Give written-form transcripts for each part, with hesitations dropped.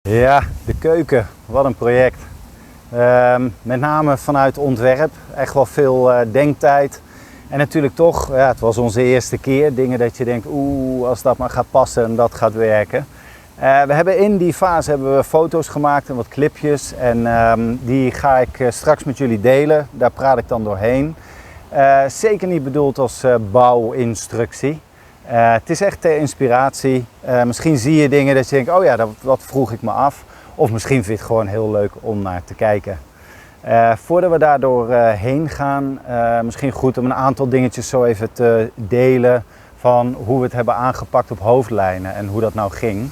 Ja, de keuken, wat een project. Met name vanuit ontwerp, echt wel veel denktijd. En natuurlijk toch, ja, het was onze eerste keer, dingen dat je denkt, als dat maar gaat passen en dat gaat werken. We hebben in die fase foto's gemaakt en wat clipjes en die ga ik straks met jullie delen. Daar praat ik dan doorheen. Zeker niet bedoeld als bouwinstructie. Het is echt ter inspiratie. Misschien zie je dingen dat je denkt, oh ja, dat vroeg ik me af. Of misschien vind je het gewoon heel leuk om naar te kijken. Voordat we daardoor heen gaan, misschien goed om een aantal dingetjes zo even te delen van hoe we het hebben aangepakt op hoofdlijnen en hoe dat nou ging.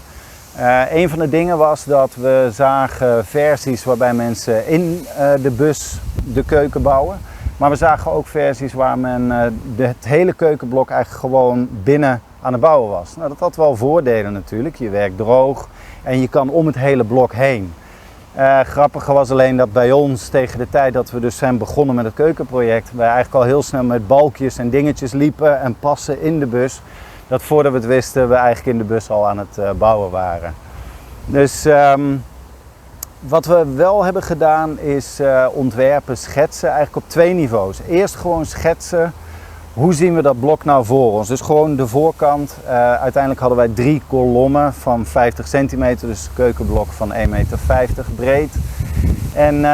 Een van de dingen was dat we zagen versies waarbij mensen in de bus de keuken bouwen. Maar we zagen ook versies waar men het hele keukenblok eigenlijk gewoon binnen aan het bouwen was. Nou, dat had wel voordelen natuurlijk. Je werkt droog en je kan om het hele blok heen. Grappiger was alleen dat bij ons tegen de tijd dat we dus zijn begonnen met het keukenproject, wij eigenlijk al heel snel met balkjes en dingetjes liepen en passen in de bus. Dat voordat we het wisten we eigenlijk in de bus al aan het bouwen waren. Dus wat we wel hebben gedaan is ontwerpen, schetsen, eigenlijk op 2 niveaus. Eerst gewoon schetsen, hoe zien we dat blok nou voor ons? Dus gewoon de voorkant. Uiteindelijk hadden wij 3 kolommen van 50 centimeter, dus een keukenblok van 1,50 meter breed. En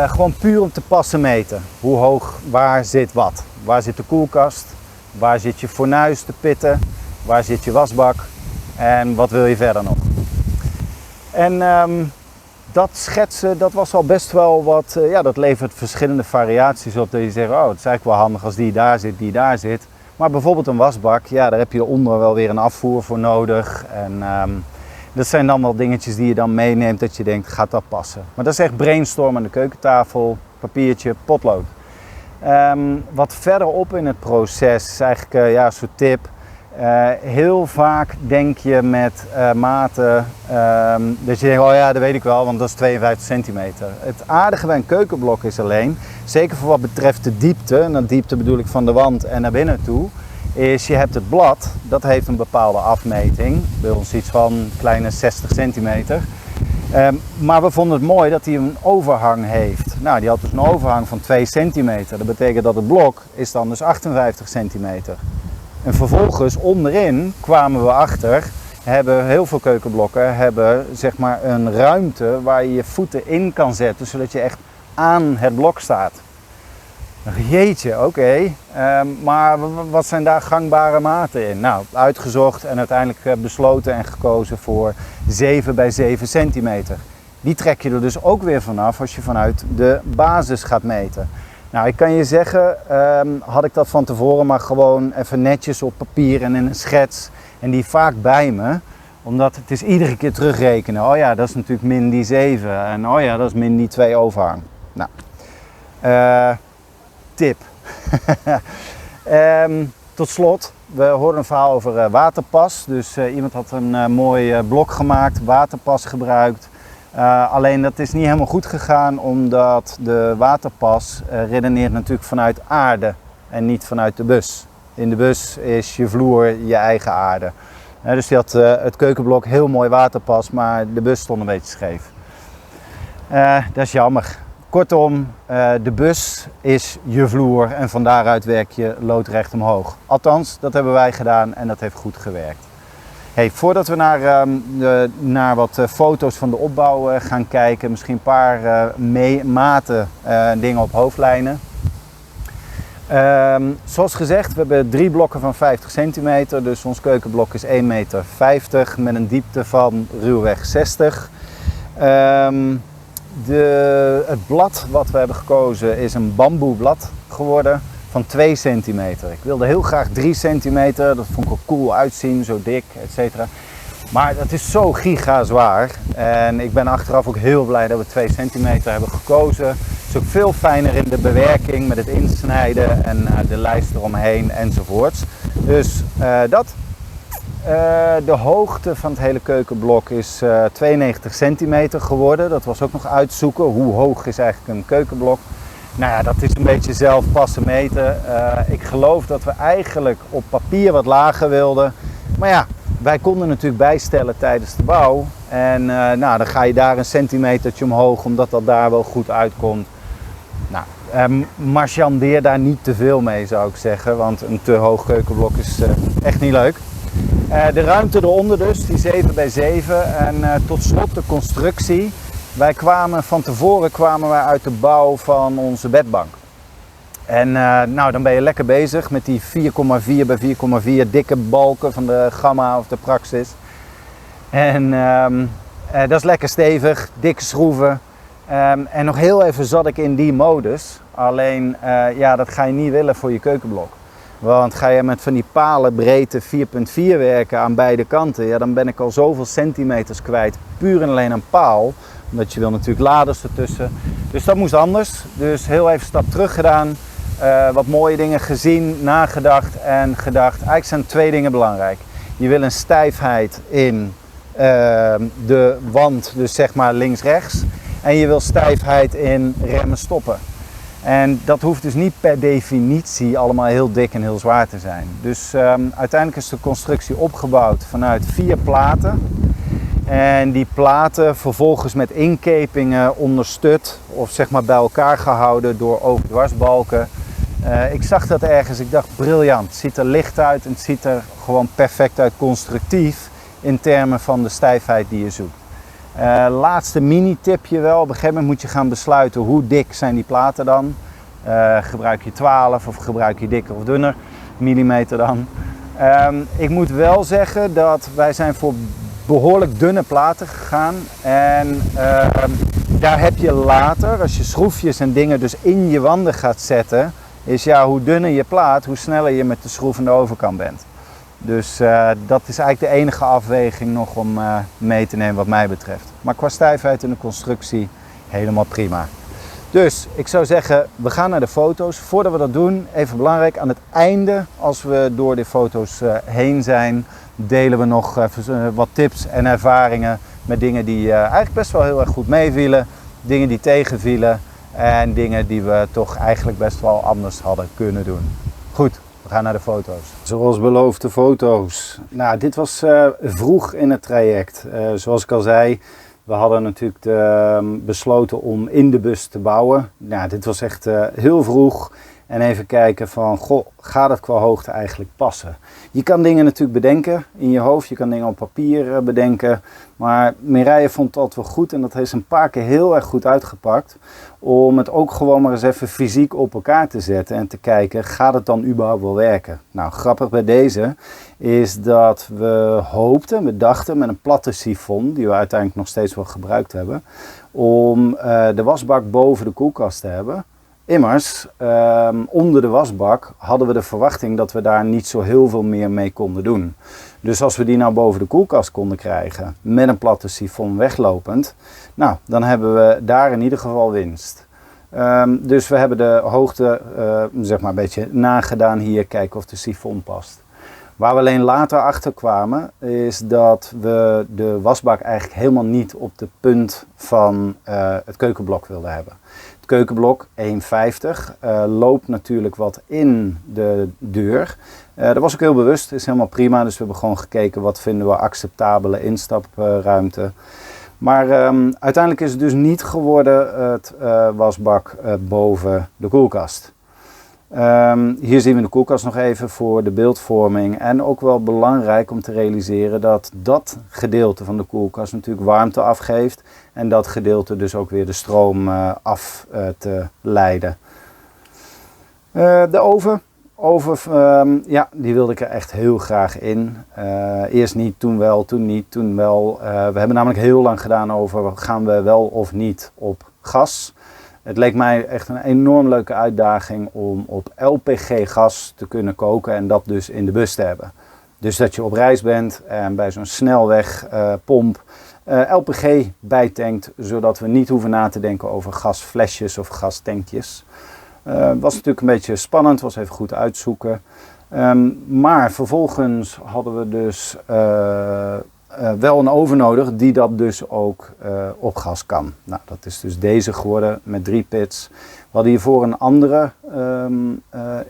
gewoon puur om te passen meten. Hoe hoog, waar zit wat? Waar zit de koelkast? Waar zit je fornuis, de pitten? Waar zit je wasbak? En wat wil je verder nog? En dat schetsen, dat was al best wel wat, dat levert verschillende variaties op. Dat je zegt, het is eigenlijk wel handig als die daar zit. Maar bijvoorbeeld een wasbak, ja, daar heb je onder wel weer een afvoer voor nodig. En dat zijn dan wel dingetjes die je dan meeneemt dat je denkt, gaat dat passen? Maar dat is echt brainstorm aan de keukentafel, papiertje, potlood. Wat verderop in het proces is eigenlijk een soort tip. Heel vaak denk je met maten dat je denkt, oh ja, dat weet ik wel, want dat is 52 centimeter. Het aardige bij een keukenblok is alleen, zeker voor wat betreft de diepte, en dat diepte bedoel ik van de wand en naar binnen toe, is je hebt het blad, dat heeft een bepaalde afmeting, bij ons iets van een kleine 60 centimeter. Maar we vonden het mooi dat hij een overhang heeft. Nou, die had dus een overhang van 2 centimeter. Dat betekent dat het blok is dan dus 58 centimeter. En vervolgens onderin kwamen we achter, heel veel keukenblokken hebben zeg maar een ruimte waar je je voeten in kan zetten, zodat je echt aan het blok staat. Jeetje, oké. Maar wat zijn daar gangbare maten in? Nou, uitgezocht en uiteindelijk besloten en gekozen voor 7 bij 7 centimeter. Die trek je er dus ook weer vanaf als je vanuit de basis gaat meten. Nou, ik kan je zeggen, had ik dat van tevoren maar gewoon even netjes op papier en in een schets en die vaak bij me. Omdat het is iedere keer terugrekenen. Oh ja, dat is natuurlijk min die 7 en oh ja, dat is min die 2 overhang. Nou, tip. Tot slot, we hoorden een verhaal over waterpas. Dus iemand had een mooi blok gemaakt, waterpas gebruikt. Alleen dat is niet helemaal goed gegaan omdat de waterpas redeneert natuurlijk vanuit aarde en niet vanuit de bus. In de bus is je vloer je eigen aarde. Dus die had het keukenblok heel mooi waterpas, maar de bus stond een beetje scheef. Dat is jammer. Kortom, de bus is je vloer en van daaruit werk je loodrecht omhoog. Althans, dat hebben wij gedaan en dat heeft goed gewerkt. Hey, voordat we naar wat foto's van de opbouw gaan kijken, misschien een paar maten, dingen op hoofdlijnen. Zoals gezegd, we hebben 3 blokken van 50 centimeter, dus ons keukenblok is 1,50 meter met een diepte van ruwweg 60. Het blad wat we hebben gekozen is een bamboeblad geworden van 2 centimeter. Ik wilde heel graag 3 centimeter, dat vond ik ook cool uitzien, zo dik, etc. Maar dat is zo giga zwaar en ik ben achteraf ook heel blij dat we 2 centimeter hebben gekozen. Het is ook veel fijner in de bewerking met het insnijden en de lijst eromheen enzovoorts. Dus dat. De hoogte van het hele keukenblok is 92 centimeter geworden. Dat was ook nog uitzoeken. Hoe hoog is eigenlijk een keukenblok? Nou ja, dat is een beetje zelf passen meten. Ik geloof dat we eigenlijk op papier wat lager wilden. Maar ja, wij konden natuurlijk bijstellen tijdens de bouw. En nou, dan ga je daar een centimetertje omhoog, omdat dat daar wel goed uitkomt. Nou, marchandeer daar niet te veel mee, zou ik zeggen, want een te hoog keukenblok is echt niet leuk. De ruimte eronder dus, die 7 bij 7 en tot slot de constructie. Van tevoren kwamen wij uit de bouw van onze bedbank. En nou, dan ben je lekker bezig met die 4,4 bij 4,4 dikke balken van de Gamma of de Praxis. En dat is lekker stevig, dikke schroeven. En nog heel even zat ik in die modus. Alleen, ja, dat ga je niet willen voor je keukenblok. Want ga je met van die palen breedte 4,4 werken aan beide kanten, ja, dan ben ik al zoveel centimeters kwijt, puur en alleen aan paal. Omdat je wil natuurlijk laders ertussen. Dus dat moest anders. Dus heel even stap terug gedaan. Wat mooie dingen gezien, nagedacht en gedacht. Eigenlijk zijn 2 dingen belangrijk. Je wil een stijfheid in de wand, dus zeg maar links-rechts. En je wil stijfheid in remmen stoppen. En dat hoeft dus niet per definitie allemaal heel dik en heel zwaar te zijn. Dus uiteindelijk is de constructie opgebouwd vanuit 4 platen. En die platen vervolgens met inkepingen ondersteund of zeg maar bij elkaar gehouden door overdwarsbalken. Ik zag dat ergens, ik dacht briljant. Het ziet er licht uit en het ziet er gewoon perfect uit constructief in termen van de stijfheid die je zoekt. Laatste mini-tipje wel, op een gegeven moment moet je gaan besluiten hoe dik zijn die platen dan. Gebruik je 12 of gebruik je dikker of dunner millimeter dan. Ik moet wel zeggen dat wij zijn voor behoorlijk dunne platen gegaan. En daar heb je later, als je schroefjes en dingen dus in je wanden gaat zetten, is ja, hoe dunner je plaat, hoe sneller je met de schroef aan de overkant bent. Dus dat is eigenlijk de enige afweging nog om mee te nemen wat mij betreft. Maar qua stijfheid in de constructie helemaal prima. Dus ik zou zeggen, we gaan naar de foto's. Voordat we dat doen, even belangrijk, aan het einde, als we door de foto's heen zijn, delen we nog wat tips en ervaringen met dingen die eigenlijk best wel heel erg goed meevielen. Dingen die tegenvielen en dingen die we toch eigenlijk best wel anders hadden kunnen doen. Goed. We gaan naar de foto's. Zoals beloofd de foto's. Nou, dit was vroeg in het traject. Zoals ik al zei, we hadden natuurlijk besloten om in de bus te bouwen. Nou, dit was echt heel vroeg. En even kijken van, goh, gaat het qua hoogte eigenlijk passen? Je kan dingen natuurlijk bedenken in je hoofd. Je kan dingen op papier bedenken. Maar Mireille vond dat wel goed. En dat heeft een paar keer heel erg goed uitgepakt. Om het ook gewoon maar eens even fysiek op elkaar te zetten. En te kijken, gaat het dan überhaupt wel werken? Nou, grappig bij deze is dat we dachten met een platte sifon, die we uiteindelijk nog steeds wel gebruikt hebben, om de wasbak boven de koelkast te hebben. Immers, onder de wasbak hadden we de verwachting dat we daar niet zo heel veel meer mee konden doen. Dus als we die nou boven de koelkast konden krijgen, met een platte sifon weglopend, nou, dan hebben we daar in ieder geval winst. Dus we hebben de hoogte zeg maar een beetje nagedaan hier, kijken of de sifon past. Waar we alleen later achter kwamen, is dat we de wasbak eigenlijk helemaal niet op de punt van het keukenblok wilden hebben. Het keukenblok 1,50 loopt natuurlijk wat in de deur. Dat was ook heel bewust, is helemaal prima. Dus we hebben gewoon gekeken wat vinden we acceptabele instapruimte. Maar uiteindelijk is het dus niet geworden het wasbak boven de koelkast. Hier zien we de koelkast nog even voor de beeldvorming. En ook wel belangrijk om te realiseren dat dat gedeelte van de koelkast natuurlijk warmte afgeeft. En dat gedeelte dus ook weer de stroom af te leiden. De oven. Ja, die wilde ik er echt heel graag in. Eerst niet, toen wel, toen niet, toen wel. We hebben namelijk heel lang gedaan over gaan we wel of niet op gas. Het leek mij echt een enorm leuke uitdaging om op LPG gas te kunnen koken en dat dus in de bus te hebben. Dus dat je op reis bent en bij zo'n snelwegpomp LPG bijtankt, zodat we niet hoeven na te denken over gasflesjes of gastankjes. Was natuurlijk een beetje spannend, was even goed uitzoeken. Maar vervolgens hadden we dus wel een oven nodig die dat dus ook op gas kan. Nou, dat is dus deze geworden met 3 pits. We hadden hiervoor een andere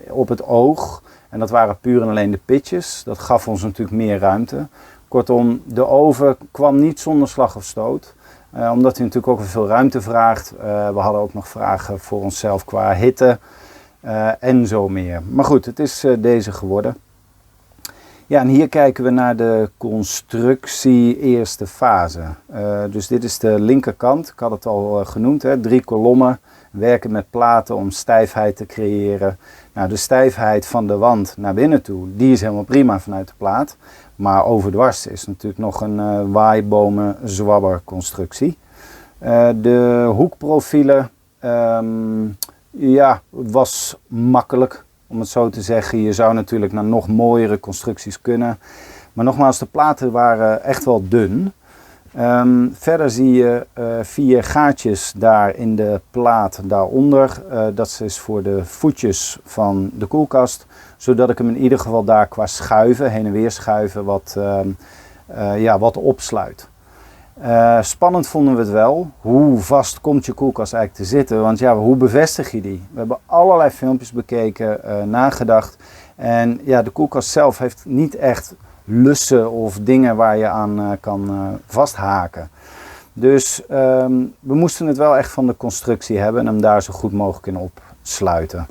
op het oog. En dat waren puur en alleen de pitjes. Dat gaf ons natuurlijk meer ruimte. Kortom, de oven kwam niet zonder slag of stoot. Omdat hij natuurlijk ook weer veel ruimte vraagt. We hadden ook nog vragen voor onszelf qua hitte en zo meer. Maar goed, het is deze geworden. Ja, en hier kijken we naar de constructie eerste fase. Dus dit is de linkerkant, ik had het al genoemd, 3 kolommen. Werken met platen om stijfheid te creëren. Nou, de stijfheid van de wand naar binnen toe, die is helemaal prima vanuit de plaat. Maar overdwars is natuurlijk nog een waaibomen zwabber constructie. De hoekprofielen, ja, was makkelijk om het zo te zeggen. Je zou natuurlijk naar nog mooiere constructies kunnen. Maar nogmaals, de platen waren echt wel dun. Verder zie je 4 gaatjes daar in de plaat daaronder. Dat is voor de voetjes van de koelkast. Zodat ik hem in ieder geval daar qua schuiven, heen en weer schuiven, wat opsluit. Spannend vonden we het wel. Hoe vast komt je koelkast eigenlijk te zitten? Want ja, hoe bevestig je die? We hebben allerlei filmpjes bekeken, nagedacht. En ja, de koelkast zelf heeft niet echt lussen of dingen waar je aan kan vasthaken. Dus we moesten het wel echt van de constructie hebben en hem daar zo goed mogelijk in opsluiten.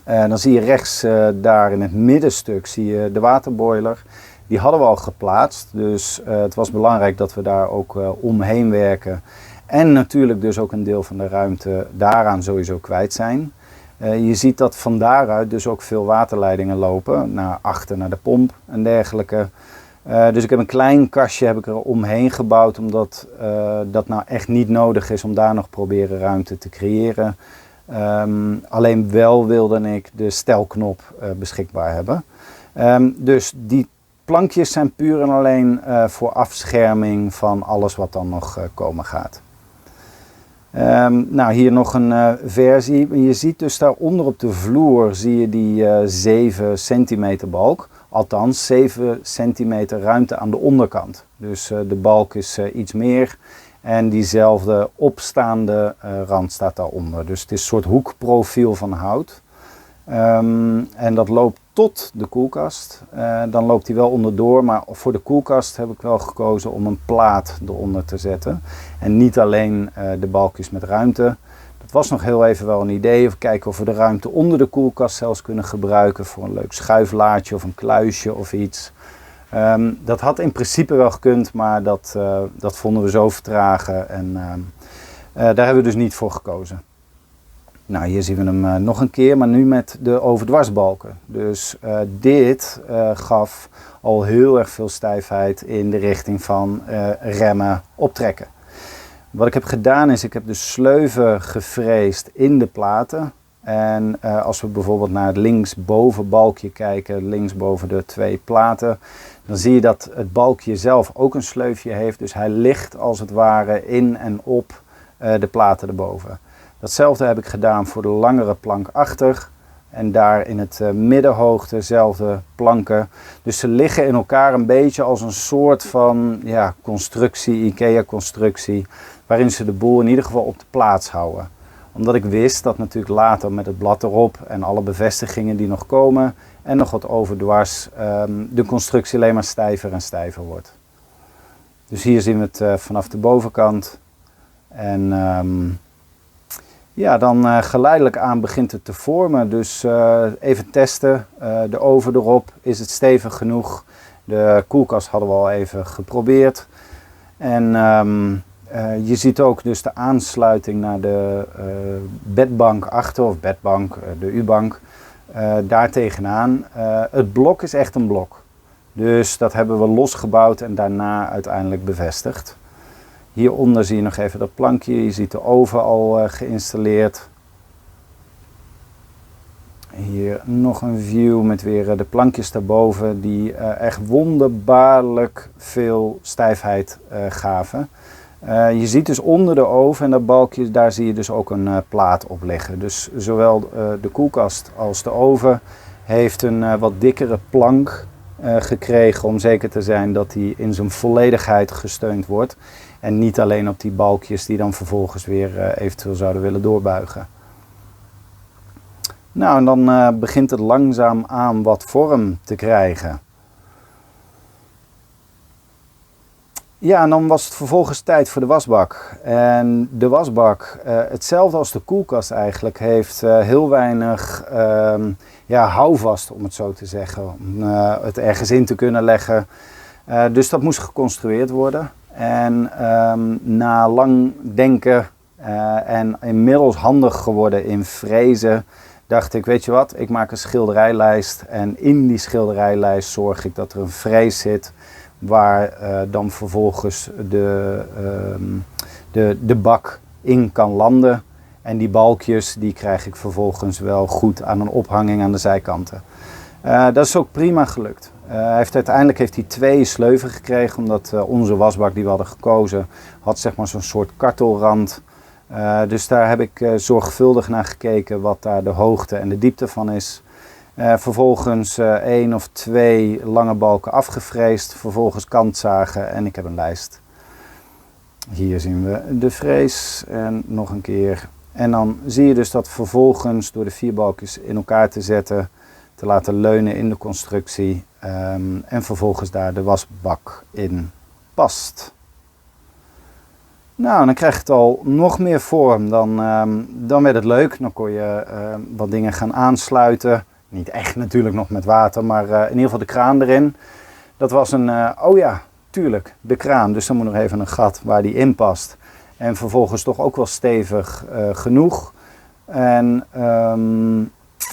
Dan zie je rechts daar in het middenstuk zie je de waterboiler. Die hadden we al geplaatst, dus het was belangrijk dat we daar ook omheen werken. En natuurlijk dus ook een deel van de ruimte daaraan sowieso kwijt zijn. Je ziet dat van daaruit dus ook veel waterleidingen lopen, naar achter, naar de pomp en dergelijke. Dus ik heb een klein kastje er omheen gebouwd, omdat dat nou echt niet nodig is om daar nog proberen ruimte te creëren. Alleen wel wilde ik de stelknop beschikbaar hebben. Dus die plankjes zijn puur en alleen voor afscherming van alles wat dan nog komen gaat. Nou, hier nog een versie. Je ziet dus daaronder op de vloer zie je die 7 centimeter balk. Althans 7 centimeter ruimte aan de onderkant. Dus de balk is iets meer. En diezelfde opstaande rand staat daaronder. Dus het is een soort hoekprofiel van hout. En dat loopt tot de koelkast. Dan loopt hij wel onderdoor, maar voor de koelkast heb ik wel gekozen om een plaat eronder te zetten. En niet alleen de balkjes met ruimte. Dat was nog heel even wel een idee. Of kijken of we de ruimte onder de koelkast zelfs kunnen gebruiken voor een leuk schuiflaadje of een kluisje of iets. Dat had in principe wel gekund, maar dat vonden we zo vertragen en daar hebben we dus niet voor gekozen. Nou, hier zien we hem nog een keer, maar nu met de overdwarsbalken. Dus dit gaf al heel erg veel stijfheid in de richting van remmen, optrekken. Wat ik heb gedaan is, ik heb de sleuven gefreesd in de platen. En als we bijvoorbeeld naar het linksboven balkje kijken, linksboven de 2 platen, dan zie je dat het balkje zelf ook een sleufje heeft. Dus hij ligt als het ware in en op de platen erboven. Datzelfde heb ik gedaan voor de langere plank achter. En daar in het middenhoogte dezelfde planken. Dus ze liggen in elkaar een beetje als een soort van constructie, IKEA-constructie. Waarin ze de boel in ieder geval op de plaats houden. Omdat ik wist dat natuurlijk later met het blad erop en alle bevestigingen die nog komen. En nog wat overdwars de constructie alleen maar stijver en stijver wordt. Dus hier zien we het vanaf de bovenkant. En dan geleidelijk aan begint het te vormen. Dus even testen. De oven erop. Is het stevig genoeg? De koelkast hadden we al even geprobeerd. En je ziet ook dus de aansluiting naar de bedbank achter. Of bedbank, de U-bank. Daar tegenaan. Het blok is echt een blok. Dus dat hebben we losgebouwd en daarna uiteindelijk bevestigd. Hieronder zie je nog even dat plankje. Je ziet de oven al geïnstalleerd. Hier nog een view met weer de plankjes daarboven die echt wonderbaarlijk veel stijfheid gaven. Je ziet dus onder de oven en dat balkje, daar zie je dus ook een plaat op liggen. Dus zowel de koelkast als de oven heeft een wat dikkere plank gekregen om zeker te zijn dat die in zijn volledigheid gesteund wordt. En niet alleen op die balkjes die dan vervolgens weer eventueel zouden willen doorbuigen. Nou, en dan begint het langzaam aan wat vorm te krijgen. Ja, en dan was het vervolgens tijd voor de wasbak. En de wasbak, hetzelfde als de koelkast eigenlijk, heeft heel weinig houvast, om het zo te zeggen. Om het ergens in te kunnen leggen. Dus dat moest geconstrueerd worden. En na lang denken en inmiddels handig geworden in frezen, dacht ik, weet je wat, ik maak een schilderijlijst. En in die schilderijlijst zorg ik dat er een frees zit waar dan vervolgens de bak in kan landen. En die balkjes die krijg ik vervolgens wel goed aan een ophanging aan de zijkanten. Dat is ook prima gelukt. Uiteindelijk heeft hij 2 sleuven gekregen, omdat onze wasbak die we hadden gekozen had zeg maar zo'n soort kartelrand. Dus daar heb ik zorgvuldig naar gekeken wat daar de hoogte en de diepte van is. Vervolgens 1 of 2 lange balken afgefreesd, vervolgens kantzagen en ik heb een lijst. Hier zien we de frees en nog een keer. En dan zie je dus dat vervolgens door de 4 balkjes in elkaar te zetten, te laten leunen in de constructie en vervolgens daar de wasbak in past. Nou, dan krijg je het al nog meer vorm, dan werd het leuk. Dan kon je wat dingen gaan aansluiten. Niet echt natuurlijk nog met water, maar in ieder geval de kraan erin. Dat was tuurlijk, de kraan. Dus dan moet nog even een gat waar die in past. En vervolgens toch ook wel stevig genoeg. En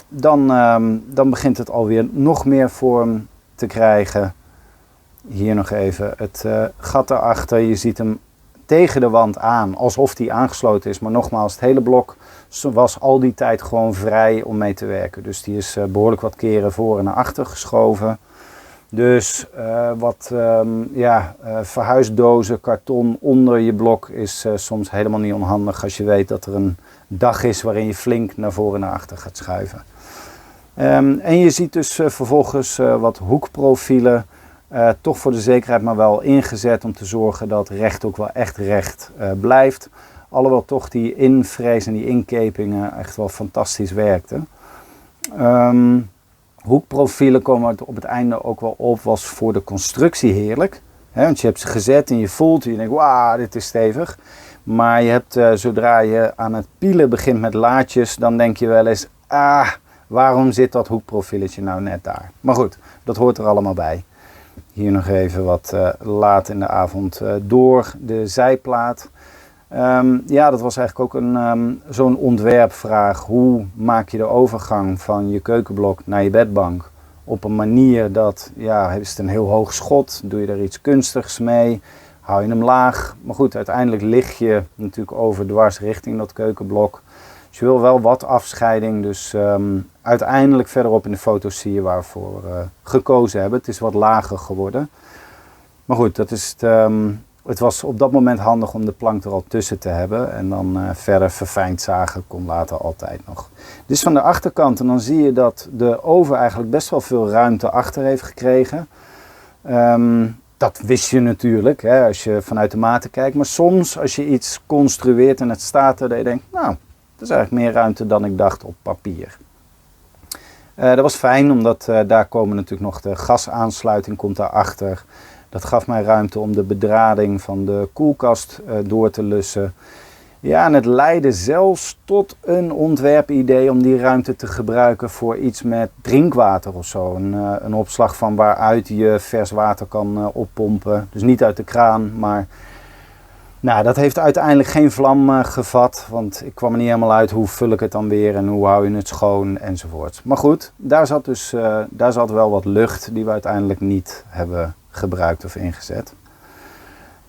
dan begint het alweer nog meer vorm te krijgen. Hier nog even het gat daarachter. Je ziet hem tegen de wand aan, alsof die aangesloten is. Maar nogmaals, het hele blok was al die tijd gewoon vrij om mee te werken. Dus die is behoorlijk wat keren voor en naar achter geschoven. Dus verhuisdozen, karton onder je blok is soms helemaal niet onhandig als je weet dat er een dag is waarin je flink naar voren en naar achter gaat schuiven. En je ziet dus vervolgens wat hoekprofielen, toch voor de zekerheid maar wel ingezet om te zorgen dat recht ook wel echt recht blijft. Alhoewel toch die infrees en die inkepingen echt wel fantastisch werkten. Hoekprofielen komen op het einde ook wel op, was voor de constructie heerlijk. Want je hebt ze gezet en je voelt en je denkt, wauw, dit is stevig. Maar je hebt, zodra je aan het pielen begint met laadjes, dan denk je wel eens, waarom zit dat hoekprofieletje nou net daar? Maar goed, dat hoort er allemaal bij. Hier nog even wat laat in de avond door de zijplaat. Dat was eigenlijk ook zo'n ontwerpvraag. Hoe maak je de overgang van je keukenblok naar je bedbank op een manier dat, is het een heel hoog schot, doe je er iets kunstigs mee, hou je hem laag. Maar goed, uiteindelijk lig je natuurlijk overdwars richting dat keukenblok. Dus je wil wel wat afscheiding, dus uiteindelijk verderop in de foto's zie je waarvoor we gekozen hebben. Het is wat lager geworden. Maar goed, dat is het was op dat moment handig om de plank er al tussen te hebben. En dan verder verfijnd zagen kon later altijd nog. Dus van de achterkant, en dan zie je dat de oven eigenlijk best wel veel ruimte achter heeft gekregen. Dat wist je natuurlijk, als je vanuit de maten kijkt. Maar soms als je iets construeert en het staat er, dat je denkt, nou, dat is eigenlijk meer ruimte dan ik dacht op papier. Dat was fijn, omdat daar komen natuurlijk nog de gasaansluiting komt daarachter. Dat gaf mij ruimte om de bedrading van de koelkast door te lussen. Ja, en het leidde zelfs tot een ontwerpidee om die ruimte te gebruiken voor iets met drinkwater of zo. Een opslag van waaruit je vers water kan oppompen. Dus niet uit de kraan, maar dat heeft uiteindelijk geen vlam gevat. Want ik kwam er niet helemaal uit hoe vul ik het dan weer en hoe hou je het schoon enzovoort. Maar goed, daar zat wel wat lucht die we uiteindelijk niet hebben gebruikt of ingezet.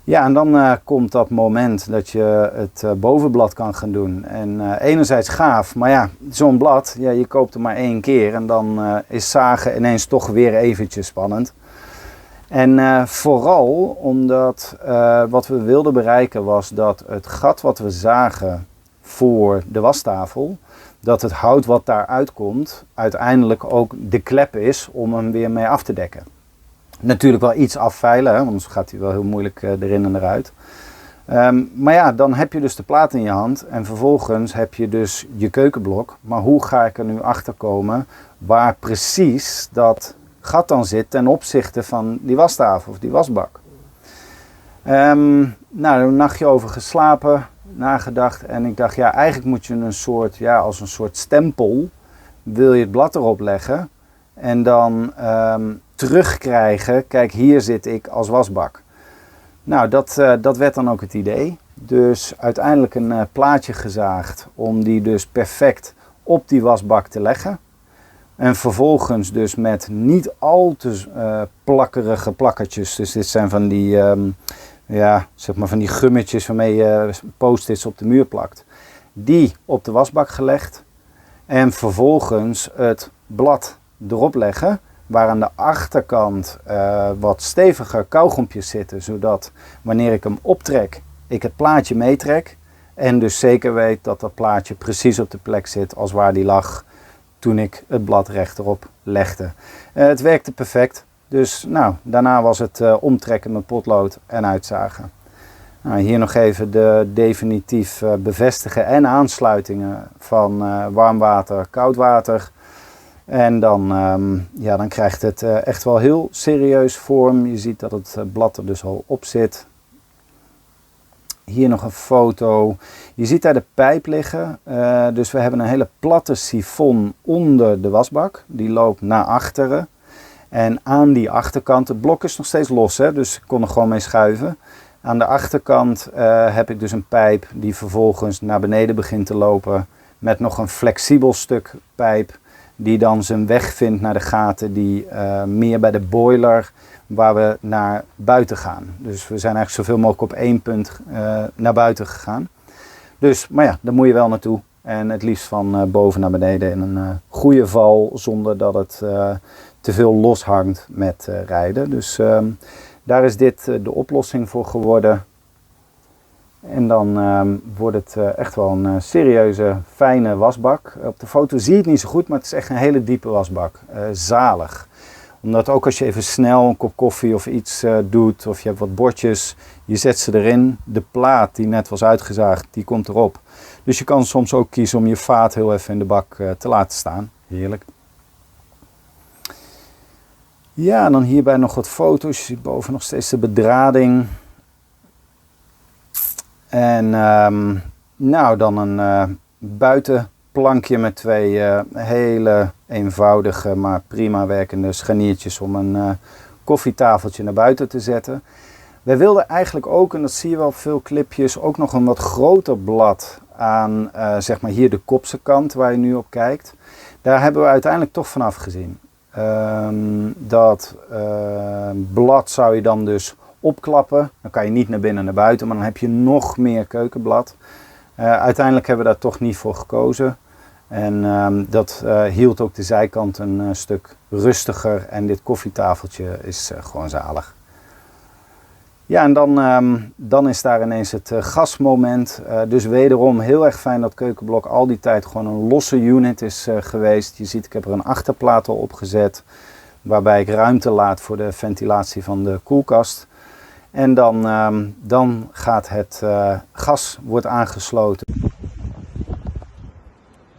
Ja, en dan komt dat moment dat je het bovenblad kan gaan doen. En enerzijds gaaf, maar ja, zo'n blad, je koopt hem maar 1 keer en dan is zagen ineens toch weer eventjes spannend. En vooral omdat wat we wilden bereiken was dat het gat wat we zagen voor de wastafel, dat het hout wat daaruit komt uiteindelijk ook de klep is om hem weer mee af te dekken. Natuurlijk wel iets afveilen, want anders gaat hij wel heel moeilijk erin en eruit. Maar ja, dan heb je dus de plaat in je hand en vervolgens heb je dus je keukenblok. Maar hoe ga ik er nu achter komen waar precies dat gat dan zit ten opzichte van die wastafel of die wasbak? Nou, een nachtje over geslapen, nagedacht. En ik dacht, ja, eigenlijk moet je een soort, ja, als een soort stempel, wil je het blad erop leggen. En dan terugkrijgen, kijk, hier zit ik als wasbak. Nou, dat werd dan ook het idee. Dus uiteindelijk een plaatje gezaagd om die dus perfect op die wasbak te leggen. En vervolgens dus met niet al te plakkerige plakkertjes. Dus dit zijn van die, ja, zeg maar van die gummetjes waarmee je post-its op de muur plakt. Die op de wasbak gelegd. En vervolgens het blad erop leggen. Waar aan de achterkant wat steviger kauwgompjes zitten. Zodat wanneer ik hem optrek, ik het plaatje meetrek. En dus zeker weet dat dat plaatje precies op de plek zit als waar die lag toen ik het blad rechterop legde. Het werkte perfect. Dus nou, daarna was het omtrekken met potlood en uitzagen. Nou, hier nog even de definitief bevestigen en aansluitingen van warm water, koud water. En dan, ja, dan krijgt het echt wel heel serieus vorm. Je ziet dat het blad er dus al op zit. Hier nog een foto. Je ziet daar de pijp liggen. Dus we hebben een hele platte sifon onder de wasbak. Die loopt naar achteren. En aan die achterkant, het blok is nog steeds los, hè, dus ik kon er gewoon mee schuiven. Aan de achterkant heb ik dus een pijp die vervolgens naar beneden begint te lopen. Met nog een flexibel stuk pijp die dan zijn weg vindt naar de gaten die meer bij de boiler waar we naar buiten gaan. Dus we zijn eigenlijk zoveel mogelijk op één punt naar buiten gegaan. Dus, maar ja, daar moet je wel naartoe. En het liefst van boven naar beneden in een goede val zonder dat het te veel loshangt met rijden. Dus daar is dit de oplossing voor geworden. En dan wordt het echt wel een serieuze, fijne wasbak. Op de foto zie je het niet zo goed, maar het is echt een hele diepe wasbak. Zalig. Omdat ook als je even snel een kop koffie of iets doet, of je hebt wat bordjes, je zet ze erin. De plaat die net was uitgezaagd, die komt erop. Dus je kan soms ook kiezen om je vaat heel even in de bak te laten staan. Heerlijk. Ja, en dan hierbij nog wat foto's. Je ziet boven nog steeds de bedrading. En nou, dan een buitenplankje met twee hele eenvoudige, maar prima werkende scharniertjes om een koffietafeltje naar buiten te zetten. Wij wilden eigenlijk ook, en dat zie je wel op veel clipjes, ook nog een wat groter blad aan zeg maar hier de kopse kant waar je nu op kijkt. Daar hebben we uiteindelijk toch vanaf gezien. Dat blad zou je dan dus opklappen. Dan kan je niet naar binnen en naar buiten, maar dan heb je nog meer keukenblad. Uiteindelijk hebben we daar toch niet voor gekozen. En dat hield ook de zijkant een stuk rustiger. En dit koffietafeltje is gewoon zalig. Ja, en dan is daar ineens het gasmoment. Dus wederom heel erg fijn dat keukenblok al die tijd gewoon een losse unit is geweest. Je ziet, ik heb er een achterplaat al opgezet. Waarbij ik ruimte laat voor de ventilatie van de koelkast. En dan gaat het gas wordt aangesloten.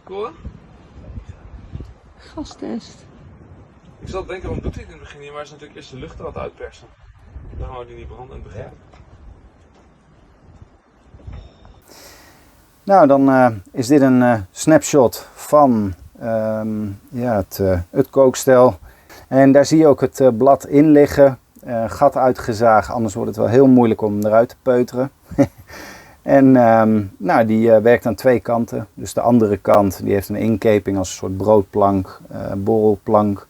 Cool, hè? Gastest. Ik zat te denken, waarom doet hij het in het begin niet, maar hij is natuurlijk eerst de lucht er wat uitpersen. Dan houdt hij niet branden in het begin. Nou, dan is dit een snapshot van ja, het kookstel. En daar zie je ook het blad in liggen. Gat uitgezaagd, anders wordt het wel heel moeilijk om eruit te peuteren. En nou, die werkt aan twee kanten. Dus de andere kant die heeft een inkeping als een soort broodplank, borrelplank.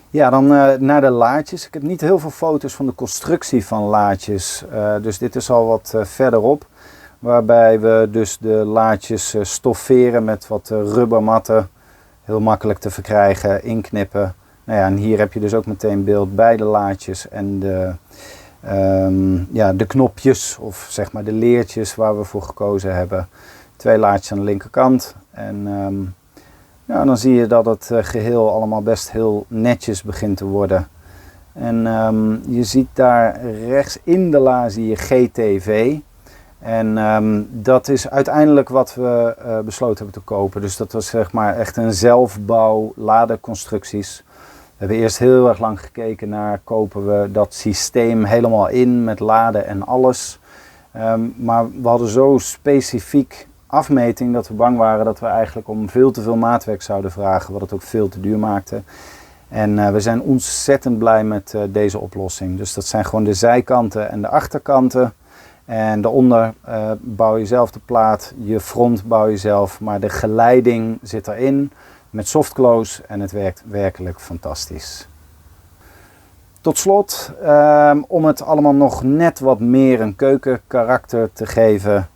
Ja, dan naar de laadjes. Ik heb niet heel veel foto's van de constructie van laadjes. Dus dit is al wat verderop. Waarbij we dus de laadjes stofferen met wat rubbermatten. Heel makkelijk te verkrijgen, inknippen. Nou ja, en hier heb je dus ook meteen beeld bij de laadjes en ja, de knopjes of zeg maar de leertjes waar we voor gekozen hebben. Twee laadjes aan de linkerkant. En ja, dan zie je dat het geheel allemaal best heel netjes begint te worden. En je ziet daar rechts in de la zie je GTV. En dat is uiteindelijk wat we besloten hebben te kopen. Dus dat was zeg maar echt een zelfbouw laderconstructies. We hebben eerst heel erg lang gekeken naar, kopen we dat systeem helemaal in met laden en alles. Maar we hadden zo specifiek afmeting dat we bang waren dat we eigenlijk om veel te veel maatwerk zouden vragen, wat het ook veel te duur maakte. En we zijn ontzettend blij met deze oplossing. Dus dat zijn gewoon de zijkanten en de achterkanten. En daaronder bouw je zelf de plaat, je front bouw je zelf, maar de geleiding zit erin met softclose en het werkt werkelijk fantastisch. Tot slot, om het allemaal nog net wat meer een keukenkarakter te geven,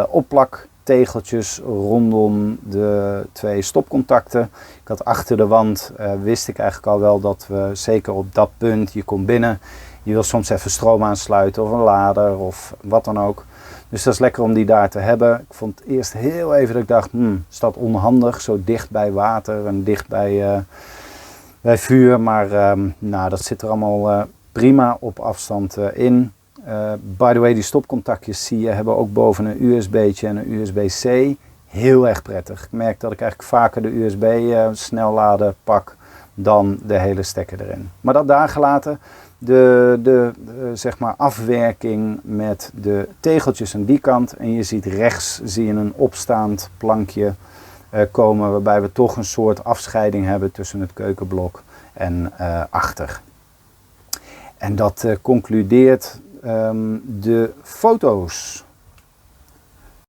opplaktegeltjes rondom de 2 stopcontacten. Ik had achter de wand, wist ik eigenlijk al wel dat we zeker op dat punt, je komt binnen, je wil soms even stroom aansluiten of een lader of wat dan ook. Dus dat is lekker om die daar te hebben. Ik vond het eerst heel even dat ik dacht, is dat onhandig, zo dicht bij water en dicht bij vuur. Maar nou, dat zit er allemaal prima op afstand in. By the way, die stopcontactjes zie je hebben ook boven een USB'tje en een USB-C. Heel erg prettig. Ik merk dat ik eigenlijk vaker de USB snellader pak dan de hele stekker erin. Maar dat daar gelaten. Zeg maar afwerking met de tegeltjes aan die kant. En je ziet rechts een opstaand plankje komen waarbij we toch een soort afscheiding hebben tussen het keukenblok en achter. En dat concludeert de foto's.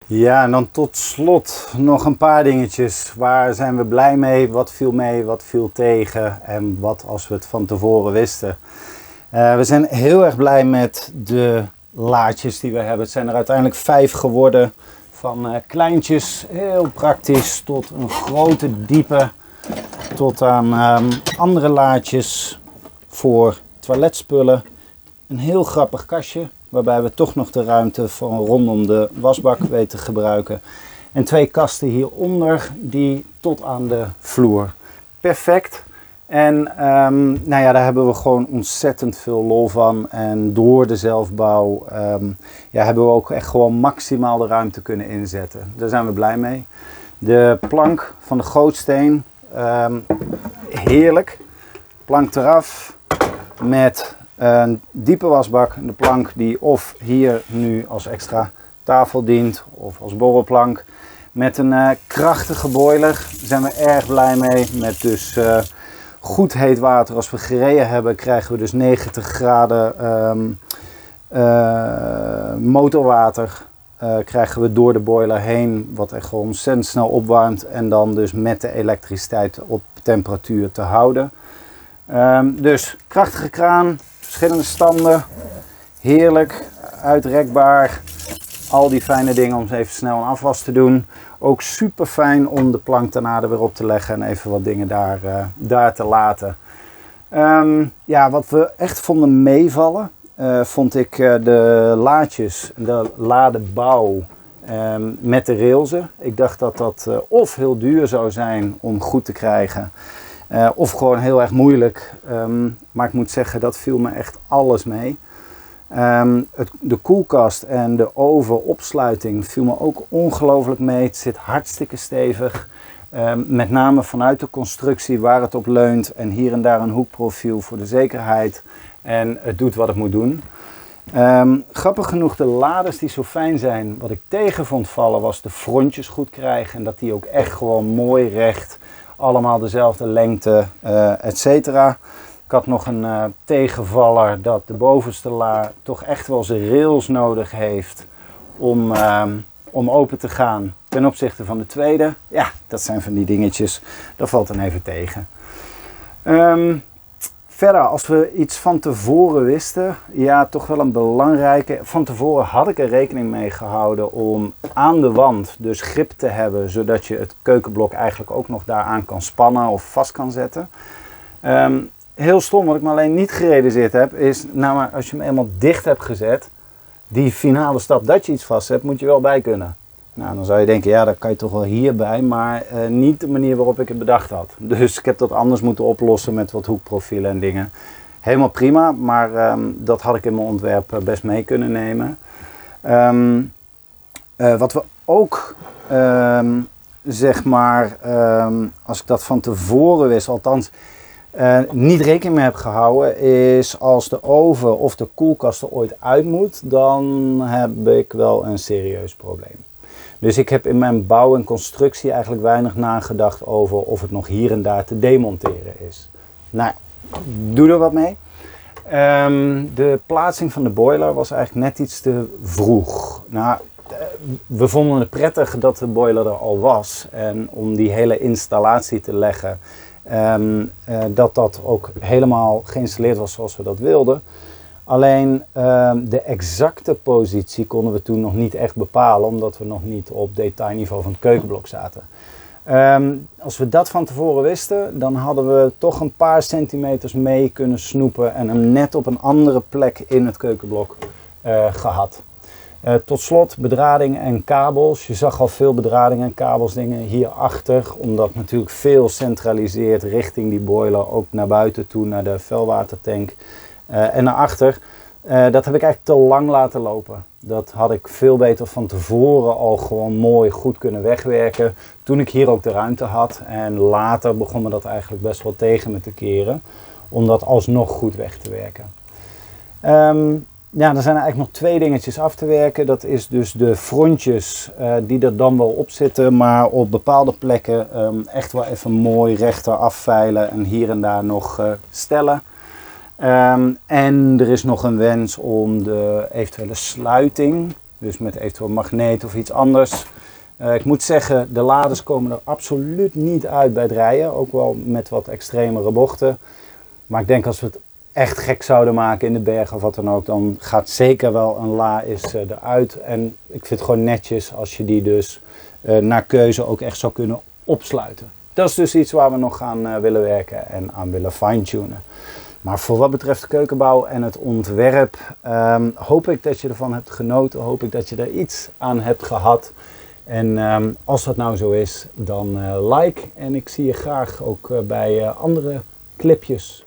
Ja, en dan tot slot nog een paar dingetjes. Waar zijn we blij mee? Wat viel mee? Wat viel tegen? En wat als we het van tevoren wisten? We zijn heel erg blij met de laadjes die we hebben. Het zijn er uiteindelijk 5 geworden. Van kleintjes, heel praktisch, tot een grote, diepe. Tot aan andere laadjes voor toiletspullen. Een heel grappig kastje, waarbij we toch nog de ruimte van rondom de wasbak weten te gebruiken. En 2 kasten hieronder, die tot aan de vloer. Perfect. En nou ja, daar hebben we gewoon ontzettend veel lol van. En door de zelfbouw hebben we ook echt gewoon maximaal de ruimte kunnen inzetten. Daar zijn we blij mee. De plank van de gootsteen, heerlijk. Plank eraf met een diepe wasbak. De plank die of hier nu als extra tafel dient of als borrelplank. Met een krachtige boiler, daar zijn we erg blij mee. Met dus goed heet water. Als we gereden hebben krijgen we dus 90 graden motorwater. Krijgen we door de boiler heen, wat echt gewoon ontzettend snel opwarmt. En dan dus met de elektriciteit op temperatuur te houden. Dus krachtige kraan, verschillende standen. Heerlijk, uitrekbaar. Al die fijne dingen om even snel een afwas te doen. Ook super fijn om de plank daarna er weer op te leggen en even wat dingen daar te laten. Ja, wat we echt vonden meevallen, vond ik de laadjes, de ladenbouw met de railsen. Ik dacht dat dat of heel duur zou zijn om goed te krijgen, of gewoon heel erg moeilijk. Maar ik moet zeggen, dat viel me echt alles mee. De koelkast en de ovenopsluiting viel me ook ongelooflijk mee. Het zit hartstikke stevig. Met name vanuit de constructie waar het op leunt. En hier en daar een hoekprofiel voor de zekerheid. En het doet wat het moet doen. Grappig genoeg, de laders die zo fijn zijn. Wat ik tegen vond vallen was de frontjes goed krijgen. En dat die ook echt gewoon mooi recht. Allemaal dezelfde lengte, et cetera. Ik had nog een tegenvaller dat de bovenste la toch echt wel zijn rails nodig heeft om open te gaan ten opzichte van de tweede. Ja, dat zijn van die dingetjes, dat valt dan even tegen. Verder, als we iets van tevoren wisten, ja, toch wel een belangrijke. Van tevoren had ik er rekening mee gehouden om aan de wand dus grip te hebben, zodat je het keukenblok eigenlijk ook nog daaraan kan spannen of vast kan zetten. Heel stom, wat ik me alleen niet gerealiseerd heb, is, nou maar als je hem eenmaal dicht hebt gezet, die finale stap dat je iets vast hebt, moet je wel bij kunnen. Nou, dan zou je denken, ja, dat kan je toch wel hierbij, maar niet de manier waarop ik het bedacht had. Dus ik heb dat anders moeten oplossen met wat hoekprofielen en dingen. Helemaal prima, maar dat had ik in mijn ontwerp best mee kunnen nemen. Wat we ook, zeg maar, als ik dat van tevoren wist, althans, niet rekening mee heb gehouden is als de oven of de koelkast er ooit uit moet, dan heb ik wel een serieus probleem. Dus ik heb in mijn bouw en constructie eigenlijk weinig nagedacht over of het nog hier en daar te demonteren is. Nou, doe er wat mee. De plaatsing van de boiler was eigenlijk net iets te vroeg. Nou, we vonden het prettig dat de boiler er al was en om die hele installatie te leggen. Dat ook helemaal geïnstalleerd was zoals we dat wilden. Alleen de exacte positie konden we toen nog niet echt bepalen, omdat we nog niet op detailniveau van het keukenblok zaten. Als we dat van tevoren wisten, dan hadden we toch een paar centimeters mee kunnen snoepen en hem net op een andere plek in het keukenblok gehad. Tot slot bedrading en kabels. Je zag al veel bedrading en kabelsdingen hierachter, omdat natuurlijk veel centraliseert richting die boiler, ook naar buiten toe, naar de vuilwatertank en naar achter. Dat heb ik eigenlijk te lang laten lopen. Dat had ik veel beter van tevoren al gewoon mooi goed kunnen wegwerken, toen ik hier ook de ruimte had. En later begon me dat eigenlijk best wel tegen me te keren, om dat alsnog goed weg te werken. Ja, er zijn eigenlijk nog 2 dingetjes af te werken. Dat is dus de frontjes die er dan wel op zitten, maar op bepaalde plekken echt wel even mooi rechter afveilen en hier en daar nog stellen. En er is nog een wens om de eventuele sluiting, dus met eventueel magneet of iets anders. Ik moet zeggen, de lades komen er absoluut niet uit bij het rijden, ook wel met wat extremere bochten. Maar ik denk als we het echt gek zouden maken in de bergen of wat dan ook, dan gaat zeker wel een la eruit. En ik vind het gewoon netjes als je die dus naar keuze ook echt zou kunnen opsluiten. Dat is dus iets waar we nog aan willen werken en aan willen fine-tunen. Maar voor wat betreft de keukenbouw en het ontwerp hoop ik dat je ervan hebt genoten, hoop ik dat je er iets aan hebt gehad. En als dat nou zo is, dan like en ik zie je graag ook bij andere clipjes.